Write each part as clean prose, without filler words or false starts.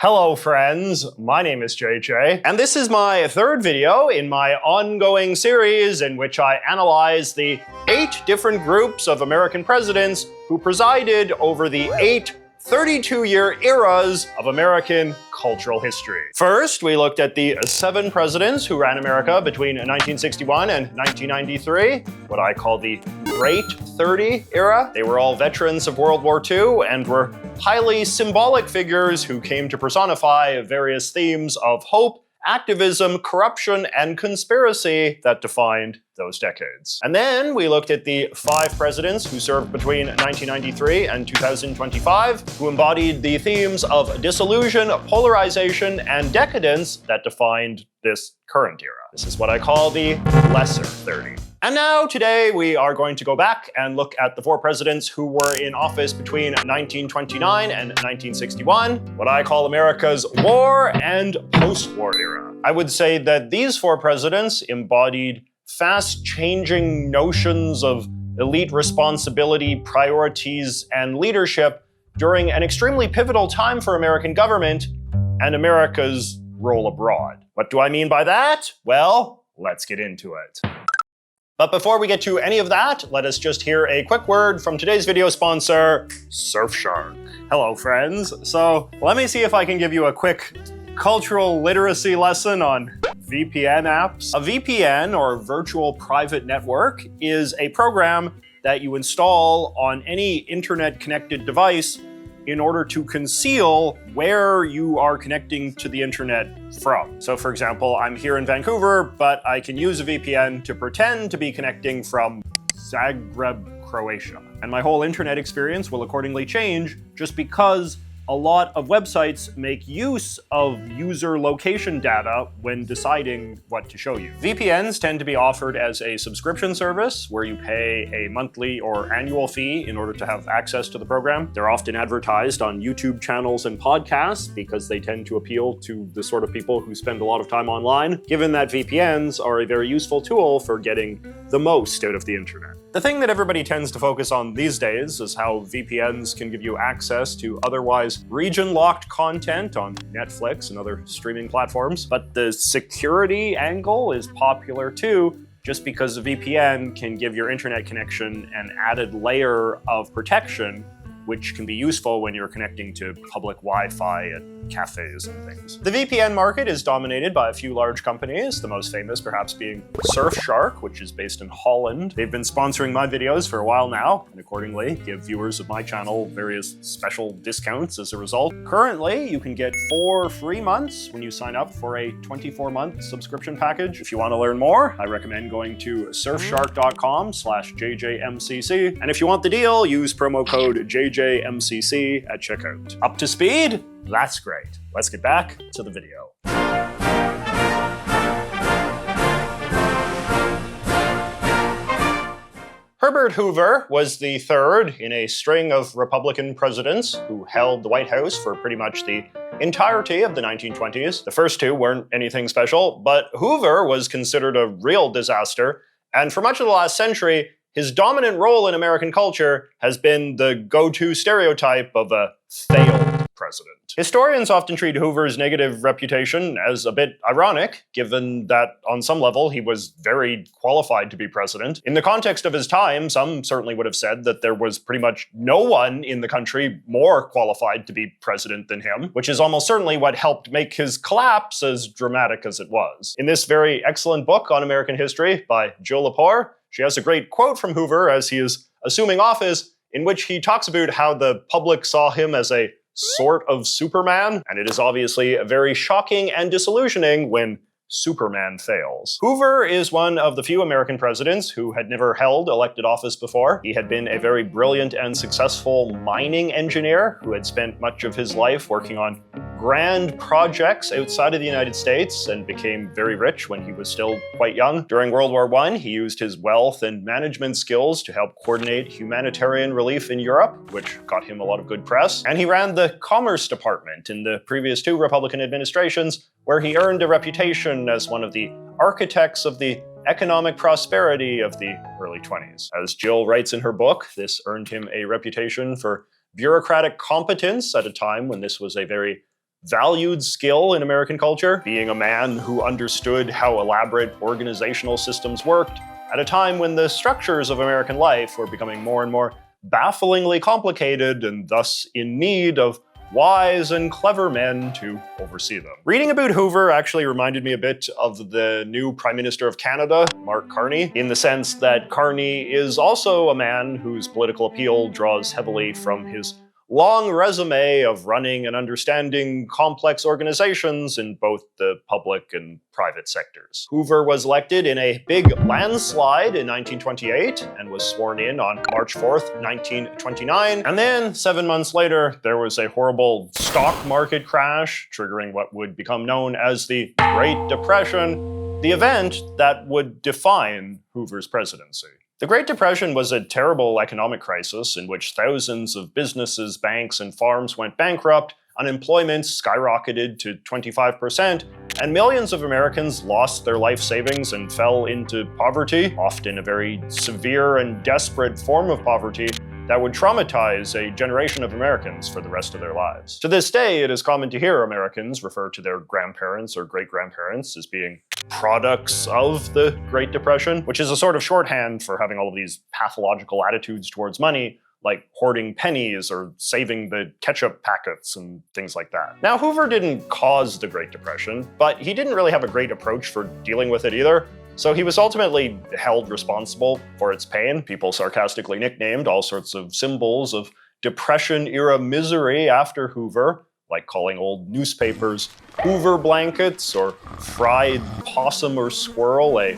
Hello friends, my name is JJ, and this is my third video in my ongoing series in which I analyze the 8 different groups of American presidents who presided over the 8 32-year eras of American cultural history. First, we looked at the 7 presidents who ran America between 1961 and 1993, what I call the Great 30 era. They were all veterans of World War II and were highly symbolic figures who came to personify various themes of hope, activism, corruption, and conspiracy that defined those decades. And then we looked at the 5 presidents who served between 1993 and 2025, who embodied the themes of disillusion, polarization, and decadence that defined this current era. This is what I call the Lesser 30. And now, today, we are going to go back and look at the 4 presidents who were in office between 1929 and 1961, what I call America's war and post-war era. I would say that these 4 presidents embodied fast-changing notions of elite responsibility, priorities, and leadership during an extremely pivotal time for American government and America's role abroad. What do I mean by that? Well, let's get into it. But before we get to any of that, let us just hear a quick word from today's video sponsor, Surfshark. Hello, friends. So let me see if I can give you a quick cultural literacy lesson on VPN apps. A VPN, or virtual private network, is a program that you install on any internet-connected device in order to conceal where you are connecting to the internet from. So for example, I'm here in Vancouver, but I can use a VPN to pretend to be connecting from Zagreb, Croatia. And my whole internet experience will accordingly change just because a lot of websites make use of user location data when deciding what to show you. VPNs tend to be offered as a subscription service where you pay a monthly or annual fee in order to have access to the program. They're often advertised on YouTube channels and podcasts because they tend to appeal to the sort of people who spend a lot of time online, given that VPNs are a very useful tool for getting the most out of the internet. The thing that everybody tends to focus on these days is how VPNs can give you access to otherwise region-locked content on Netflix and other streaming platforms. But the security angle is popular too, just because a VPN can give your internet connection an added layer of protection, which can be useful when you're connecting to public Wi-Fi at cafes and things. The VPN market is dominated by a few large companies, the most famous perhaps being Surfshark, which is based in Holland. They've been sponsoring my videos for a while now, and accordingly give viewers of my channel various special discounts as a result. Currently, you can get 4 free months when you sign up for a 24-month subscription package. If you want to learn more, I recommend going to surfshark.com/JJMCC. And if you want the deal, use promo code JJMCC at checkout. Up to speed? That's great. Let's get back to the video. Herbert Hoover was the 3rd in a string of Republican presidents who held the White House for pretty much the entirety of the 1920s. The first 2 weren't anything special, but Hoover was considered a real disaster, and for much of the last century, his dominant role in American culture has been the go-to stereotype of a failed president. Historians often treat Hoover's negative reputation as a bit ironic, given that on some level he was very qualified to be president. In the context of his time, some certainly would have said that there was pretty much no one in the country more qualified to be president than him, which is almost certainly what helped make his collapse as dramatic as it was. In this very excellent book on American history by Jill Lepore, she has a great quote from Hoover as he is assuming office, in which he talks about how the public saw him as a sort of Superman, and it is obviously very shocking and disillusioning when Superman fails. Hoover is one of the few American presidents who had never held elected office before. He had been a very brilliant and successful mining engineer who had spent much of his life working on grand projects outside of the United States and became very rich when he was still quite young. During World War I, he used his wealth and management skills to help coordinate humanitarian relief in Europe, which got him a lot of good press. And he ran the Commerce Department in the previous 2 Republican administrations, where he earned a reputation as one of the architects of the economic prosperity of the early 20s. As Jill writes in her book, this earned him a reputation for bureaucratic competence at a time when this was a very valued skill in American culture, being a man who understood how elaborate organizational systems worked at a time when the structures of American life were becoming more and more bafflingly complicated and thus in need of wise and clever men to oversee them. Reading about Hoover actually reminded me a bit of the new Prime Minister of Canada, Mark Carney, in the sense that Carney is also a man whose political appeal draws heavily from his long resume of running and understanding complex organizations in both the public and private sectors. Hoover was elected in a big landslide in 1928 and was sworn in on March 4th, 1929. And then 7 months later, there was a horrible stock market crash, triggering what would become known as the Great Depression, the event that would define Hoover's presidency. The Great Depression was a terrible economic crisis in which thousands of businesses, banks, and farms went bankrupt, unemployment skyrocketed to 25%, and millions of Americans lost their life savings and fell into poverty, often a very severe and desperate form of poverty that would traumatize a generation of Americans for the rest of their lives. To this day, it is common to hear Americans refer to their grandparents or great-grandparents as being products of the Great Depression, which is a sort of shorthand for having all of these pathological attitudes towards money, like hoarding pennies or saving the ketchup packets and things like that. Now, Hoover didn't cause the Great Depression, but he didn't really have a great approach for dealing with it either. So he was ultimately held responsible for its pain. People sarcastically nicknamed all sorts of symbols of Depression-era misery after Hoover, like calling old newspapers Hoover blankets or fried possum or squirrel a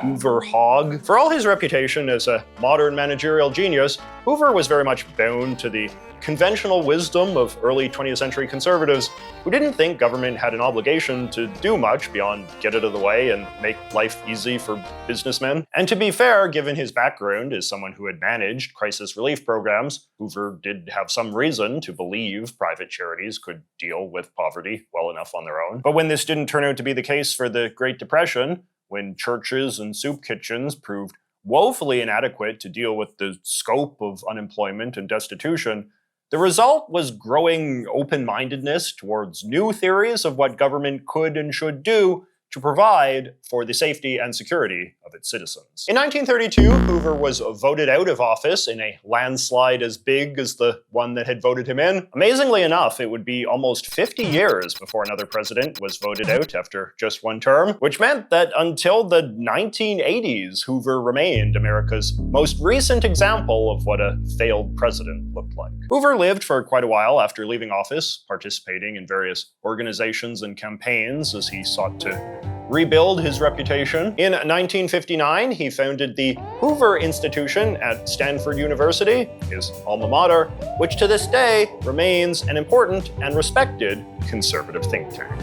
Hoover hog. For all his reputation as a modern managerial genius, Hoover was very much bound to the conventional wisdom of early 20th century conservatives who didn't think government had an obligation to do much beyond get it out of the way and make life easy for businessmen. And to be fair, given his background as someone who had managed crisis relief programs, Hoover did have some reason to believe private charities could deal with poverty well enough on their own. But when this didn't turn out to be the case for the Great Depression, when churches and soup kitchens proved woefully inadequate to deal with the scope of unemployment and destitution, the result was growing open-mindedness towards new theories of what government could and should do to provide for the safety and security of its citizens. In 1932, Hoover was voted out of office in a landslide as big as the one that had voted him in. Amazingly enough, it would be almost 50 years before another president was voted out after just one term, which meant that until the 1980s, Hoover remained America's most recent example of what a failed president looked like. Hoover lived for quite a while after leaving office, participating in various organizations and campaigns as he sought to rebuild his reputation. In 1959, he founded the Hoover Institution at Stanford University, his alma mater, which to this day remains an important and respected conservative think tank.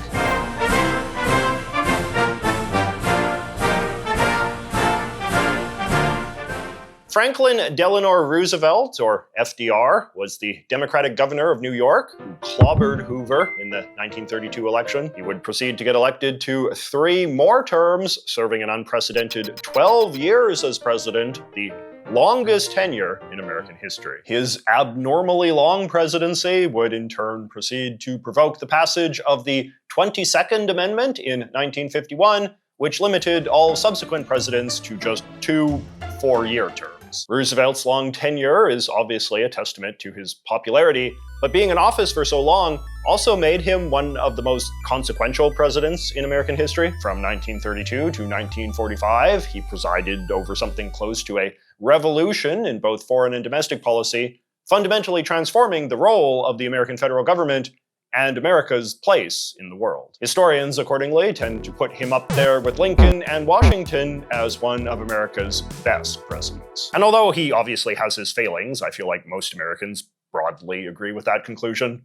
Franklin Delano Roosevelt, or FDR, was the Democratic governor of New York who clobbered Hoover in the 1932 election. He would proceed to get elected to 3 more terms, serving an unprecedented 12 years as president, the longest tenure in American history. His abnormally long presidency would in turn proceed to provoke the passage of the 22nd Amendment in 1951, which limited all subsequent presidents to just 2 4-year terms. Roosevelt's long tenure is obviously a testament to his popularity, but being in office for so long also made him one of the most consequential presidents in American history. From 1932 to 1945, he presided over something close to a revolution in both foreign and domestic policy, fundamentally transforming the role of the American federal government and America's place in the world. Historians, accordingly, tend to put him up there with Lincoln and Washington as one of America's best presidents. And although he obviously has his failings, I feel like most Americans broadly agree with that conclusion,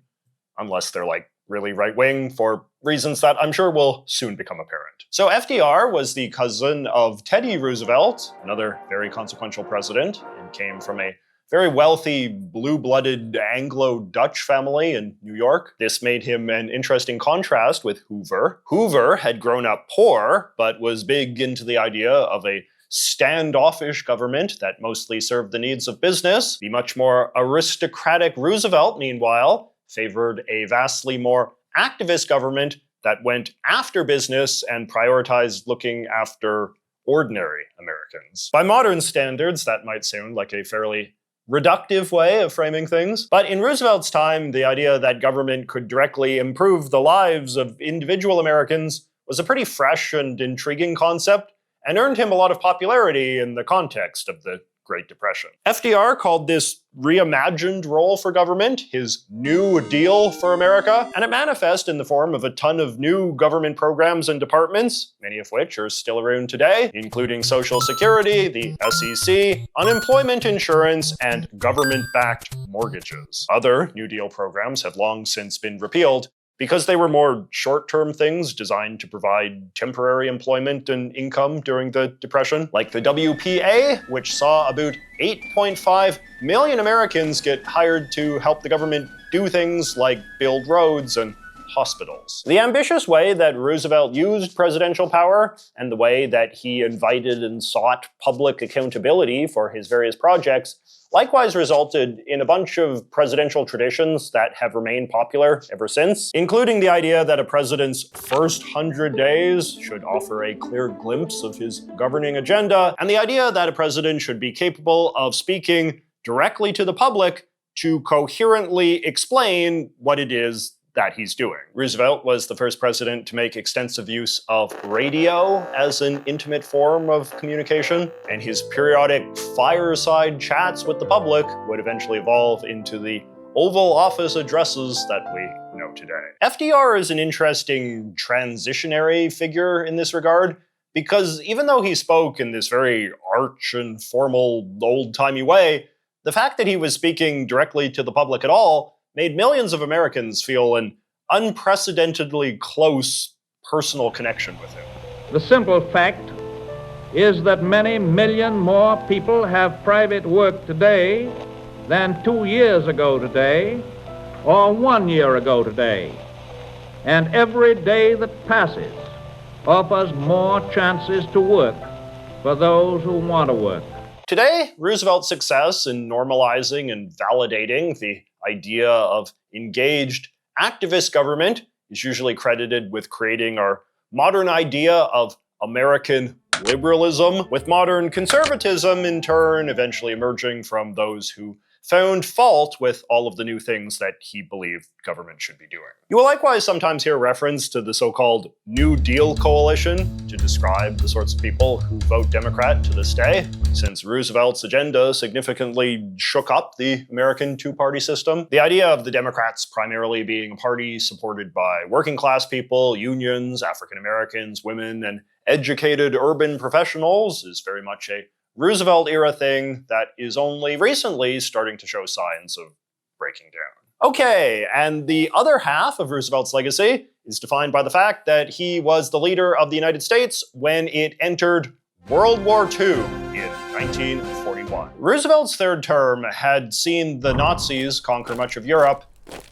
unless they're like really right-wing for reasons that I'm sure will soon become apparent. So FDR was the cousin of Teddy Roosevelt, another very consequential president, and came from a very wealthy, blue-blooded Anglo-Dutch family in New York. This made him an interesting contrast with Hoover. Hoover had grown up poor, but was big into the idea of a standoffish government that mostly served the needs of business. The much more aristocratic Roosevelt, meanwhile, favored a vastly more activist government that went after business and prioritized looking after ordinary Americans. By modern standards, that might sound like a fairly reductive way of framing things, but in Roosevelt's time, the idea that government could directly improve the lives of individual Americans was a pretty fresh and intriguing concept, and earned him a lot of popularity in the context of the Great Depression. FDR called this reimagined role for government his New Deal for America, and it manifests in the form of a ton of new government programs and departments, many of which are still around today, including Social Security, the SEC, unemployment insurance, and government-backed mortgages. Other New Deal programs have long since been repealed, because they were more short-term things designed to provide temporary employment and income during the Depression, like the WPA, which saw about 8.5 million Americans get hired to help the government do things like build roads and hospitals. The ambitious way that Roosevelt used presidential power, and the way that he invited and sought public accountability for his various projects, likewise resulted in a bunch of presidential traditions that have remained popular ever since, including the idea that a president's first 100 days should offer a clear glimpse of his governing agenda, and the idea that a president should be capable of speaking directly to the public to coherently explain what it is that he's doing. Roosevelt was the first president to make extensive use of radio as an intimate form of communication, and his periodic fireside chats with the public would eventually evolve into the Oval Office addresses that we know today. FDR is an interesting transitionary figure in this regard, because even though he spoke in this very arch and formal, old-timey way, the fact that he was speaking directly to the public at all made millions of Americans feel an unprecedentedly close personal connection with him. The simple fact is that many million more people have private work today than 2 years ago today, or 1 year ago today. And every day that passes offers more chances to work for those who want to work. Today, Roosevelt's success in normalizing and validating the idea of engaged activist government is usually credited with creating our modern idea of American liberalism, with modern conservatism in turn eventually emerging from those who found fault with all of the new things that he believed government should be doing. You will likewise sometimes hear reference to the so-called New Deal coalition to describe the sorts of people who vote Democrat to this day, since Roosevelt's agenda significantly shook up the American two-party system. The idea of the Democrats primarily being a party supported by working-class people, unions, African Americans, women, and educated urban professionals is very much a Roosevelt-era thing that is only recently starting to show signs of breaking down. Okay, and the other half of Roosevelt's legacy is defined by the fact that he was the leader of the United States when it entered World War II in 1941. Roosevelt's third term had seen the Nazis conquer much of Europe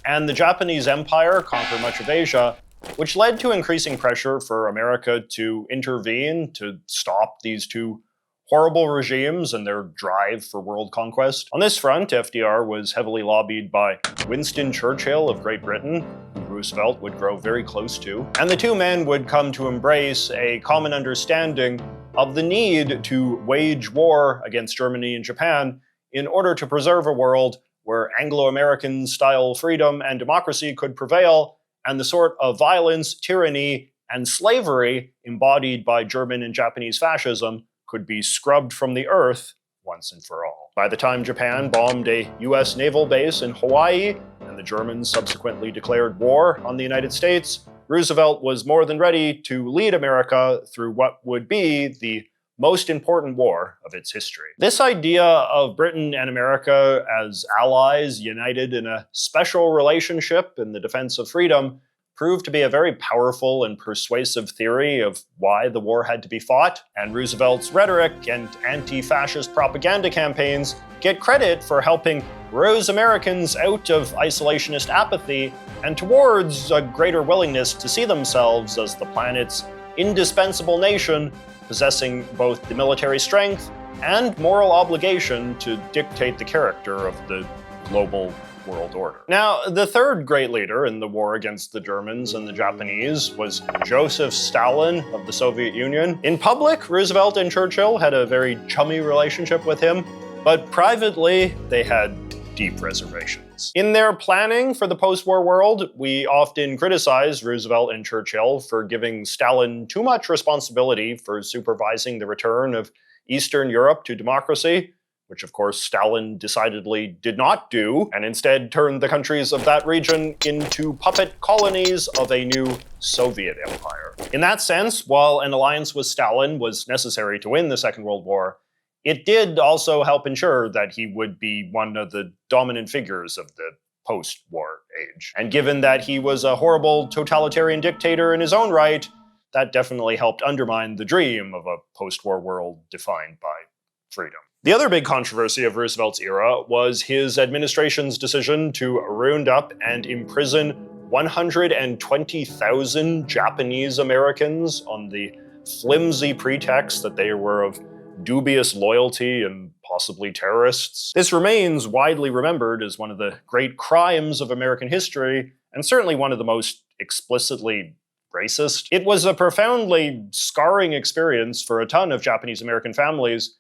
and the Japanese Empire conquer much of Asia, which led to increasing pressure for America to intervene to stop these two horrible regimes and their drive for world conquest. On this front, FDR was heavily lobbied by Winston Churchill of Great Britain, who Roosevelt would grow very close to, and the two men would come to embrace a common understanding of the need to wage war against Germany and Japan in order to preserve a world where Anglo-American style freedom and democracy could prevail, and the sort of violence, tyranny, and slavery embodied by German and Japanese fascism could be scrubbed from the earth once and for all. By the time Japan bombed a US naval base in Hawaii, and the Germans subsequently declared war on the United States, Roosevelt was more than ready to lead America through what would be the most important war of its history. This idea of Britain and America as allies united in a special relationship in the defense of freedom proved to be a very powerful and persuasive theory of why the war had to be fought, and Roosevelt's rhetoric and anti-fascist propaganda campaigns get credit for helping rouse Americans out of isolationist apathy and towards a greater willingness to see themselves as the planet's indispensable nation, possessing both the military strength and moral obligation to dictate the character of the global world order. Now, the third great leader in the war against the Germans and the Japanese was Joseph Stalin of the Soviet Union. In public, Roosevelt and Churchill had a very chummy relationship with him, but privately, they had deep reservations. In their planning for the post-war world, we often criticize Roosevelt and Churchill for giving Stalin too much responsibility for supervising the return of Eastern Europe to democracy, which of course Stalin decidedly did not do, and instead turned the countries of that region into puppet colonies of a new Soviet empire. In that sense, while an alliance with Stalin was necessary to win the Second World War, it did also help ensure that he would be one of the dominant figures of the post-war age. And given that he was a horrible totalitarian dictator in his own right, that definitely helped undermine the dream of a post-war world defined by freedom. The other big controversy of Roosevelt's era was his administration's decision to round up and imprison 120,000 Japanese Americans on the flimsy pretext that they were of dubious loyalty and possibly terrorists. This remains widely remembered as one of the great crimes of American history, and certainly one of the most explicitly racist. It was a profoundly scarring experience for a ton of Japanese American families,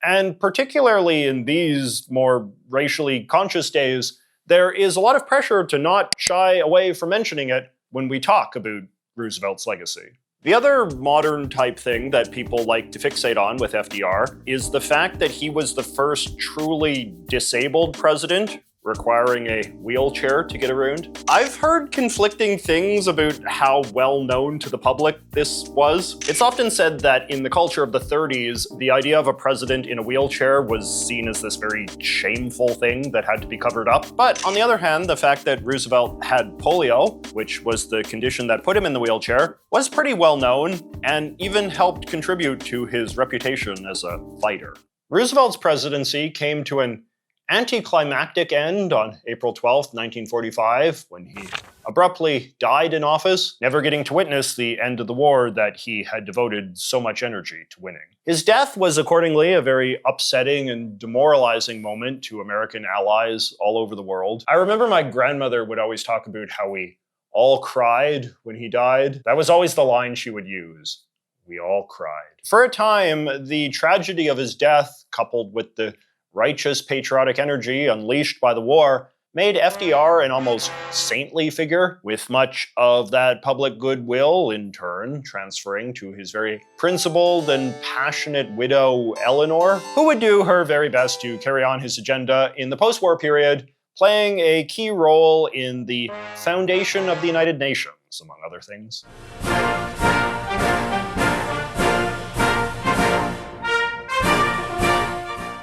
and particularly in these more racially conscious days, there is a lot of pressure to not shy away from mentioning it when we talk about Roosevelt's legacy. The other modern type thing that people like to fixate on with FDR is the fact that he was the first truly disabled president requiring a wheelchair to get around. I've heard conflicting things about how well known to the public this was. It's often said that in the culture of the 30s, the idea of a president in a wheelchair was seen as this very shameful thing that had to be covered up. But on the other hand, the fact that Roosevelt had polio, which was the condition that put him in the wheelchair, was pretty well known and even helped contribute to his reputation as a fighter. Roosevelt's presidency came to an anticlimactic end on April 12th, 1945, when he abruptly died in office, never getting to witness the end of the war that he had devoted so much energy to winning. His death was accordingly a very upsetting and demoralizing moment to American allies all over the world. I remember my grandmother would always talk about how we all cried when he died. That was always the line she would use. We all cried. For a time, the tragedy of his death, coupled with the righteous patriotic energy unleashed by the war, made FDR an almost saintly figure, with much of that public goodwill, in turn, transferring to his very principled and passionate widow, Eleanor, who would do her very best to carry on his agenda in the post-war period, playing a key role in the foundation of the United Nations, among other things.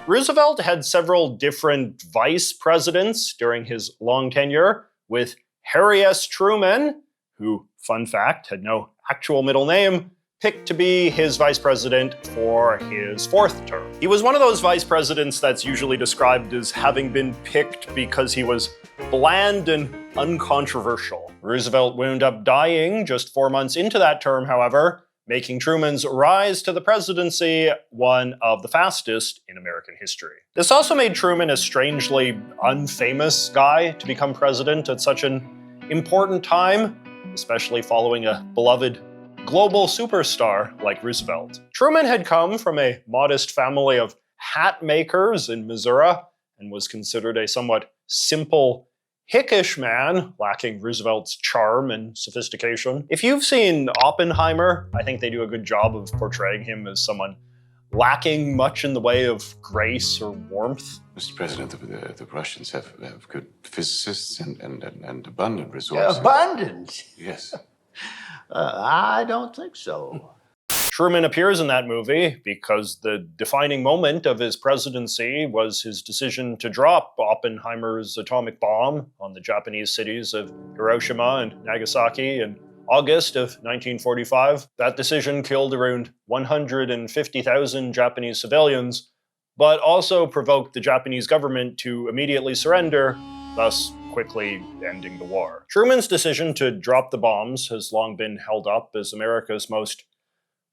Roosevelt had several different vice presidents during his long tenure, with Harry S. Truman, who, fun fact, had no actual middle name, picked to be his vice president for his fourth term. He was one of those vice presidents that's usually described as having been picked because he was bland and uncontroversial. Roosevelt wound up dying just 4 months into that term, however, making Truman's rise to the presidency one of the fastest in American history. This also made Truman a strangely unfamous guy to become president at such an important time, especially following a beloved global superstar like Roosevelt. Truman had come from a modest family of hat makers in Missouri and was considered a somewhat simple, hickish man, lacking Roosevelt's charm and sophistication. If you've seen Oppenheimer, I think they do a good job of portraying him as someone lacking much in the way of grace or warmth. Mr. President, the Russians have good physicists and abundant resources. Abundance? Yes. I don't think so. Truman appears in that movie because the defining moment of his presidency was his decision to drop Oppenheimer's atomic bomb on the Japanese cities of Hiroshima and Nagasaki in August of 1945. That decision killed around 150,000 Japanese civilians, but also provoked the Japanese government to immediately surrender, thus quickly ending the war. Truman's decision to drop the bombs has long been held up as America's most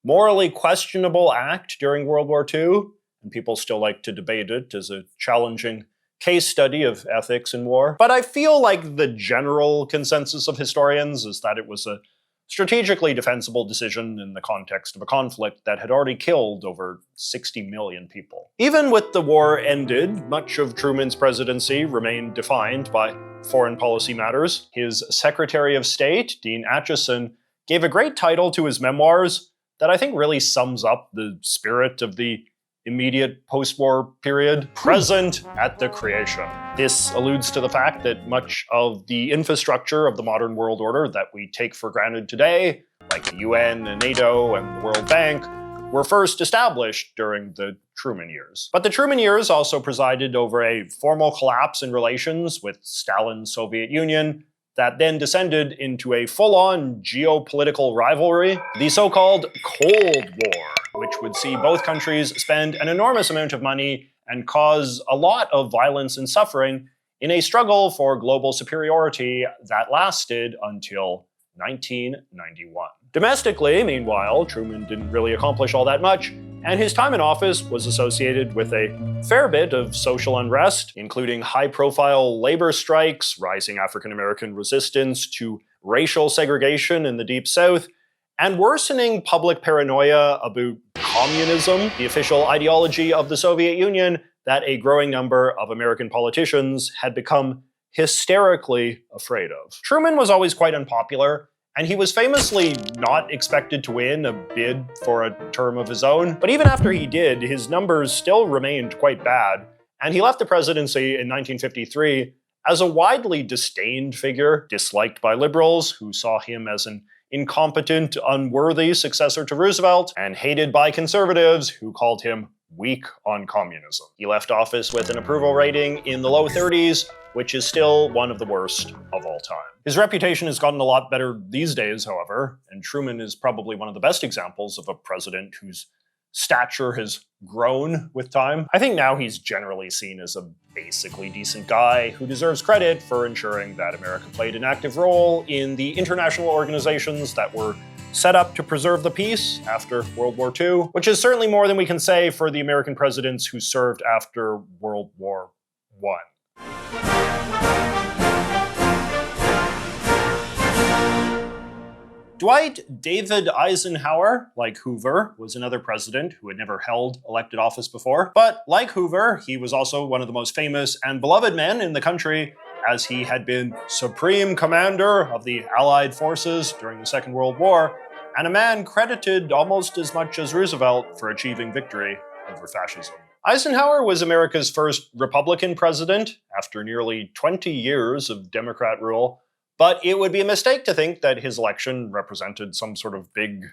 morally questionable act during World War II, and people still like to debate it as a challenging case study of ethics in war. But I feel like the general consensus of historians is that it was a strategically defensible decision in the context of a conflict that had already killed over 60 million people. Even with the war ended, much of Truman's presidency remained defined by foreign policy matters. His Secretary of State, Dean Acheson, gave a great title to his memoirs that I think really sums up the spirit of the immediate post-war period: present at the creation. This alludes to the fact that much of the infrastructure of the modern world order that we take for granted today, like the UN and NATO and the World Bank, were first established during the Truman years. But the Truman years also presided over a formal collapse in relations with Stalin's Soviet Union that then descended into a full-on geopolitical rivalry, the so-called Cold War, which would see both countries spend an enormous amount of money and cause a lot of violence and suffering in a struggle for global superiority that lasted until 1991. Domestically, meanwhile, Truman didn't really accomplish all that much, and his time in office was associated with a fair bit of social unrest, including high-profile labor strikes, rising African-American resistance to racial segregation in the Deep South, and worsening public paranoia about communism, the official ideology of the Soviet Union that a growing number of American politicians had become hysterically afraid of. Truman was always quite unpopular, and he was famously not expected to win a bid for a term of his own. But even after he did, his numbers still remained quite bad, and he left the presidency in 1953 as a widely disdained figure, disliked by liberals who saw him as an incompetent, unworthy successor to Roosevelt, and hated by conservatives who called him weak on communism. He left office with an approval rating in the low 30s, which is still one of the worst of all time. His reputation has gotten a lot better these days, however, and Truman is probably one of the best examples of a president whose stature has grown with time. I think now he's generally seen as a basically decent guy who deserves credit for ensuring that America played an active role in the international organizations that were set up to preserve the peace after World War II, which is certainly more than we can say for the American presidents who served after World War I. Dwight David Eisenhower, like Hoover, was another president who had never held elected office before. But like Hoover, he was also one of the most famous and beloved men in the country, as he had been Supreme Commander of the Allied forces during the Second World War, and a man credited almost as much as Roosevelt for achieving victory over fascism. Eisenhower was America's first Republican president after nearly 20 years of Democrat rule, but it would be a mistake to think that his election represented some sort of big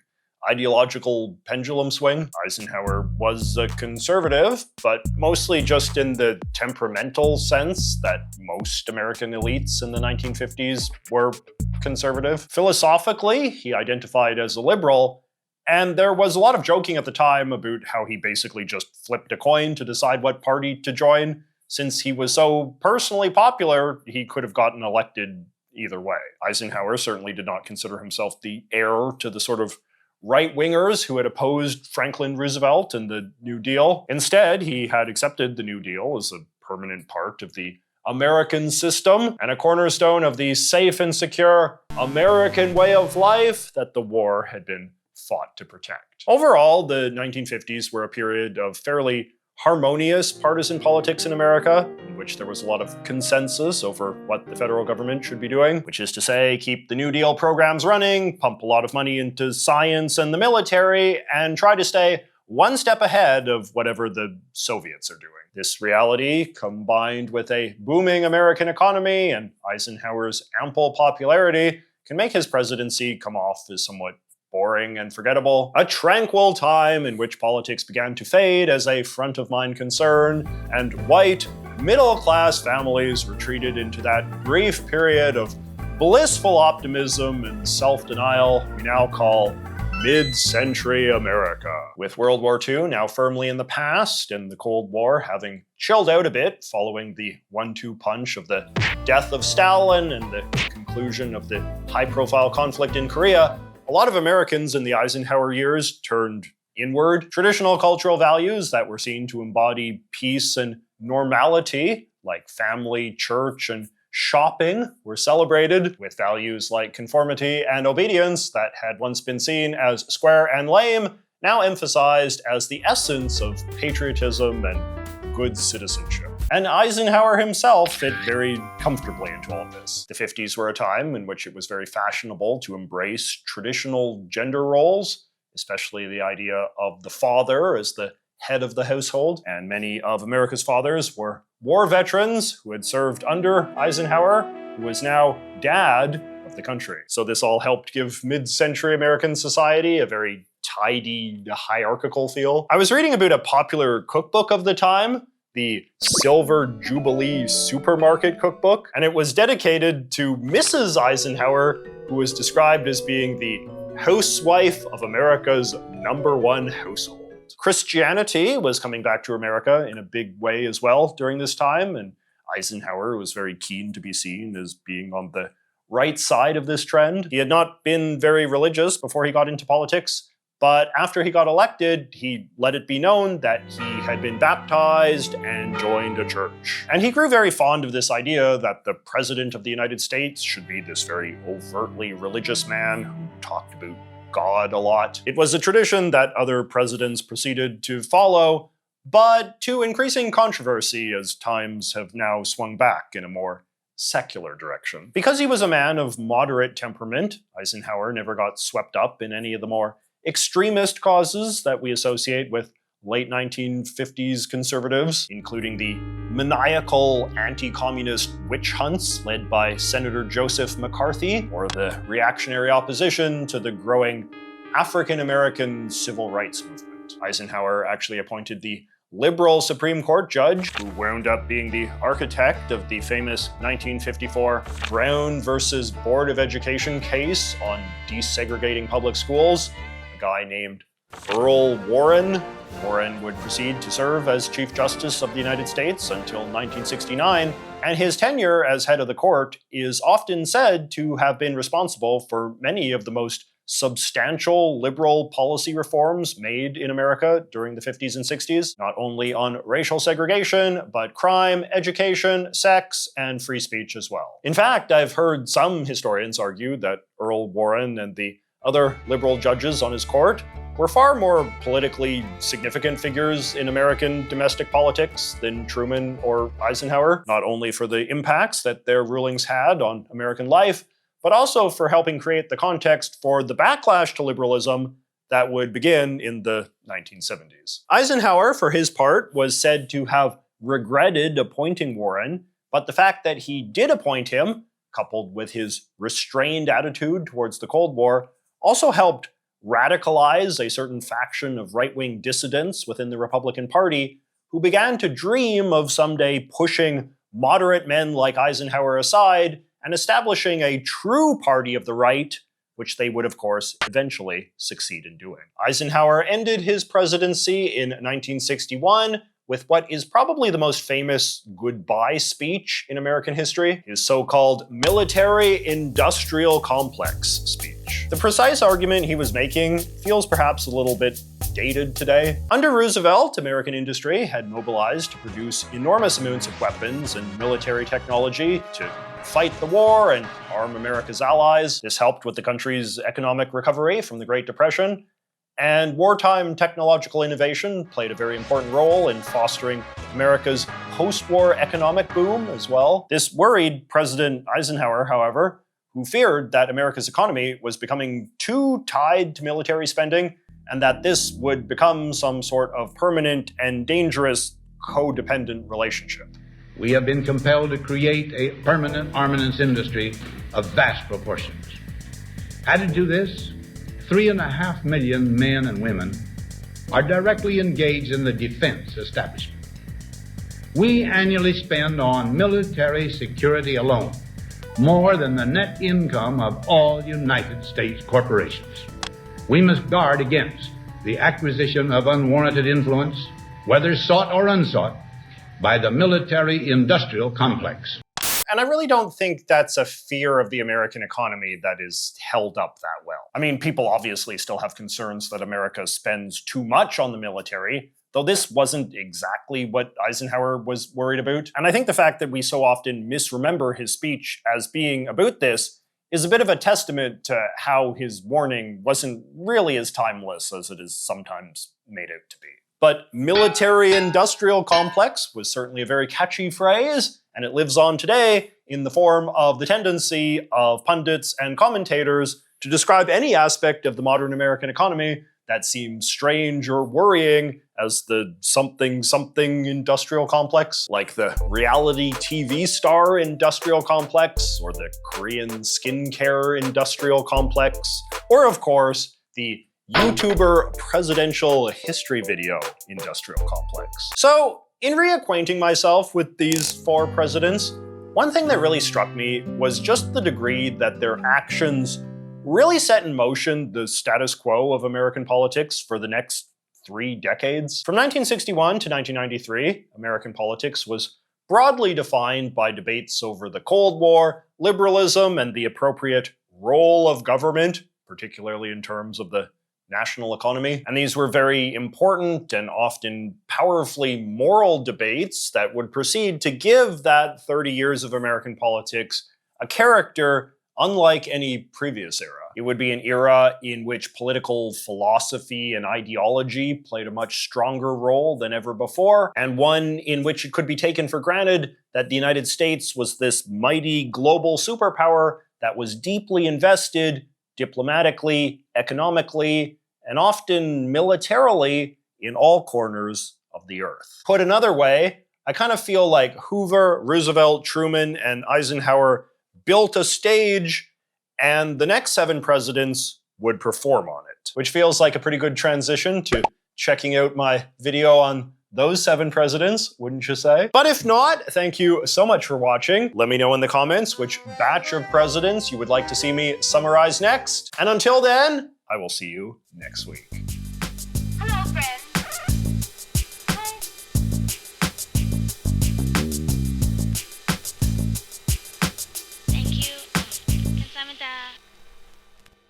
ideological pendulum swing. Eisenhower was a conservative, but mostly just in the temperamental sense that most American elites in the 1950s were conservative. Philosophically, he identified as a liberal, and there was a lot of joking at the time about how he basically just flipped a coin to decide what party to join. Since he was so personally popular, he could have gotten elected either way. Eisenhower certainly did not consider himself the heir to the sort of right-wingers who had opposed Franklin Roosevelt and the New Deal. Instead, he had accepted the New Deal as a permanent part of the American system and a cornerstone of the safe and secure American way of life that the war had been fought to protect. Overall, the 1950s were a period of fairly harmonious partisan politics in America, in which there was a lot of consensus over what the federal government should be doing, which is to say, keep the New Deal programs running, pump a lot of money into science and the military, and try to stay one step ahead of whatever the Soviets are doing. This reality, combined with a booming American economy and Eisenhower's ample popularity, can make his presidency come off as somewhat boring and forgettable. A tranquil time in which politics began to fade as a front-of-mind concern, and white, middle-class families retreated into that brief period of blissful optimism and self-denial we now call mid-century America. With World War II now firmly in the past, and the Cold War having chilled out a bit following the 1-2 punch of the death of Stalin and the conclusion of the high-profile conflict in Korea, a lot of Americans in the Eisenhower years turned inward. Traditional cultural values that were seen to embody peace and normality, like family, church, and shopping were celebrated, with values like conformity and obedience that had once been seen as square and lame, now emphasized as the essence of patriotism and good citizenship. And Eisenhower himself fit very comfortably into all of this. The 50s were a time in which it was very fashionable to embrace traditional gender roles, especially the idea of the father as the head of the household. And many of America's fathers were war veterans who had served under Eisenhower, who was now dad of the country. So this all helped give mid-century American society a very tidy, hierarchical feel. I was reading about a popular cookbook of the time, the Silver Jubilee Supermarket Cookbook, and it was dedicated to Mrs. Eisenhower, who was described as being the housewife of America's #1 household. Christianity was coming back to America in a big way as well during this time, and Eisenhower was very keen to be seen as being on the right side of this trend. He had not been very religious before he got into politics, but after he got elected, he let it be known that he had been baptized and joined a church. And he grew very fond of this idea that the President of the United States should be this very overtly religious man who talked about God a lot. It was a tradition that other presidents proceeded to follow, but to increasing controversy as times have now swung back in a more secular direction. Because he was a man of moderate temperament, Eisenhower never got swept up in any of the more extremist causes that we associate with late 1950s conservatives, including the maniacal anti-communist witch hunts led by Senator Joseph McCarthy, or the reactionary opposition to the growing African-American civil rights movement. Eisenhower actually appointed the liberal Supreme Court judge, who wound up being the architect of the famous 1954 Brown versus Board of Education case on desegregating public schools, a guy named Earl Warren. Warren would proceed to serve as Chief Justice of the United States until 1969, and his tenure as head of the court is often said to have been responsible for many of the most substantial liberal policy reforms made in America during the 50s and 60s, not only on racial segregation, but crime, education, sex, and free speech as well. In fact, I've heard some historians argue that Earl Warren and the other liberal judges on his court were far more politically significant figures in American domestic politics than Truman or Eisenhower, not only for the impacts that their rulings had on American life, but also for helping create the context for the backlash to liberalism that would begin in the 1970s. Eisenhower, for his part, was said to have regretted appointing Warren, but the fact that he did appoint him, coupled with his restrained attitude towards the Cold War, also helped radicalize a certain faction of right-wing dissidents within the Republican Party who began to dream of someday pushing moderate men like Eisenhower aside and establishing a true party of the right, which they would, of course, eventually succeed in doing. Eisenhower ended his presidency in 1961 with what is probably the most famous goodbye speech in American history, his so-called military-industrial complex speech. The precise argument he was making feels perhaps a little bit dated today. Under Roosevelt, American industry had mobilized to produce enormous amounts of weapons and military technology to fight the war and arm America's allies. This helped with the country's economic recovery from the Great Depression. And wartime technological innovation played a very important role in fostering America's post-war economic boom as well. This worried President Eisenhower, however, who feared that America's economy was becoming too tied to military spending and that this would become some sort of permanent and dangerous codependent relationship. We have been compelled to create a permanent armaments industry of vast proportions. How to do this? 3.5 million men and women are directly engaged in the defense establishment. We annually spend on military security alone more than the net income of all United States corporations. We must guard against the acquisition of unwarranted influence, whether sought or unsought, by the military-industrial complex. And I really don't think that's a fear of the American economy that is held up that well. I mean, people obviously still have concerns that America spends too much on the military, though this wasn't exactly what Eisenhower was worried about. And I think the fact that we so often misremember his speech as being about this is a bit of a testament to how his warning wasn't really as timeless as it is sometimes made out to be. But military-industrial complex was certainly a very catchy phrase, and it lives on today in the form of the tendency of pundits and commentators to describe any aspect of the modern American economy that seems strange or worrying as the something industrial complex, like the reality TV star industrial complex, or the Korean skincare industrial complex, or of course, the YouTuber presidential history video industrial complex. So, in reacquainting myself with these 4 presidents, one thing that really struck me was just the degree that their actions really set in motion the status quo of American politics for the next 3 decades. From 1961 to 1993, American politics was broadly defined by debates over the Cold War, liberalism, and the appropriate role of government, particularly in terms of the national economy. And these were very important and often powerfully moral debates that would proceed to give that 30 years of American politics a character unlike any previous era. It would be an era in which political philosophy and ideology played a much stronger role than ever before, and one in which it could be taken for granted that the United States was this mighty global superpower that was deeply invested diplomatically, economically, and often militarily in all corners of the earth. Put another way, I kind of feel like Hoover, Roosevelt, Truman, and Eisenhower built a stage, and the next 7 presidents would perform on it, which feels like a pretty good transition to checking out my video on those 7 presidents, wouldn't you say? But if not, thank you so much for watching. Let me know in the comments which batch of presidents you would like to see me summarize next. And until then, I will see you next week.